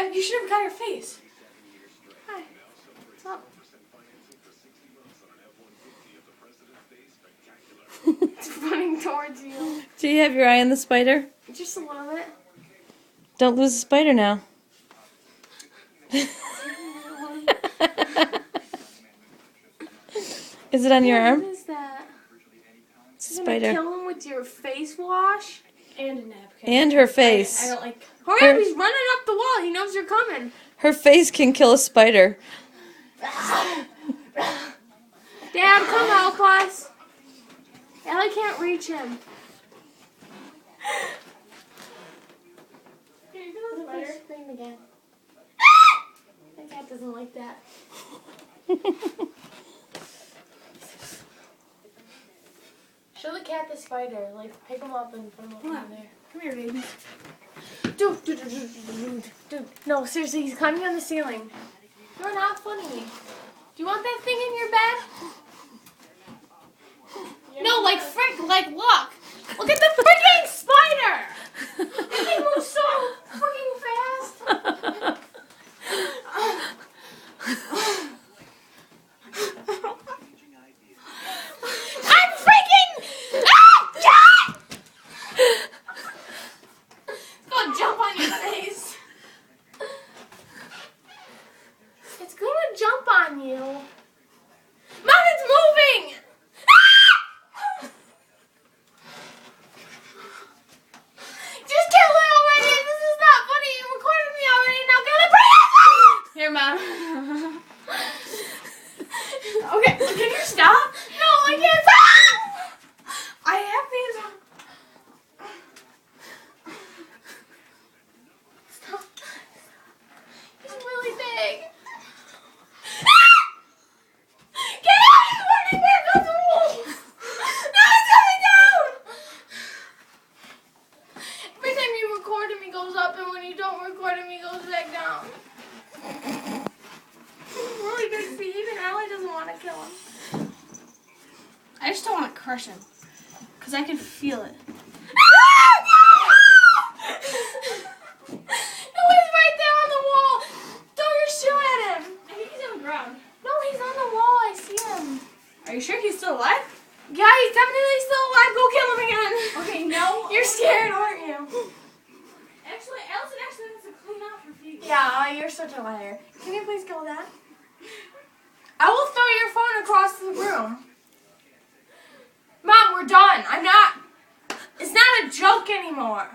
You should have got her face. Hi. What's up? It's running towards you. Do you have your eye on the spider? Just a little bit. Don't lose the spider now. Is it on your What arm? is that? It's a You're gonna spider. kill him with your face wash? And a napkin. And her face. I don't like. Hurry Her- up, he's running up the wall. He knows you're coming. Her face can kill a spider. Dad, come help us. Ellie can't reach him. Here, do the spider scream again. That cat doesn't like that. Show the cat the spider. Like, pick him up and put him up in there. Come here, baby. Dude. No, seriously, he's climbing on the ceiling. You're not funny. Do you want that thing in your bed? No, like frick, like look. Look at the freaking spider! That thing moves so freaking fast. I'm freaking... Ah! God! Go jump on your face. It's gonna jump on you. Mom, it's moving! Just kill it already! This is not funny! You recorded me already, now get it! Here, Mom. Okay, can you stop? No, I can't stop! I have these on. Stop. He's really big. Get out! He's running back on the wall! No, he's coming down! Every time you record him, he goes up, and when you don't record him, he goes back down. Really big feet, and Allie doesn't want to kill him. I just don't want to crush him. Because I can feel it. No, he's right there on the wall. Throw your shoe at him. I think he's on the ground. No, he's on the wall. I see him. Are you sure he's still alive? Yeah, he's definitely still alive. Go kill him again. Okay, no. You're scared, aren't you? Actually, Allison actually has to clean out her feet. Yeah, you're such a liar. Can you please kill that? I will throw your phone across the room. Mom, we're done. I'm not. It's not a joke anymore.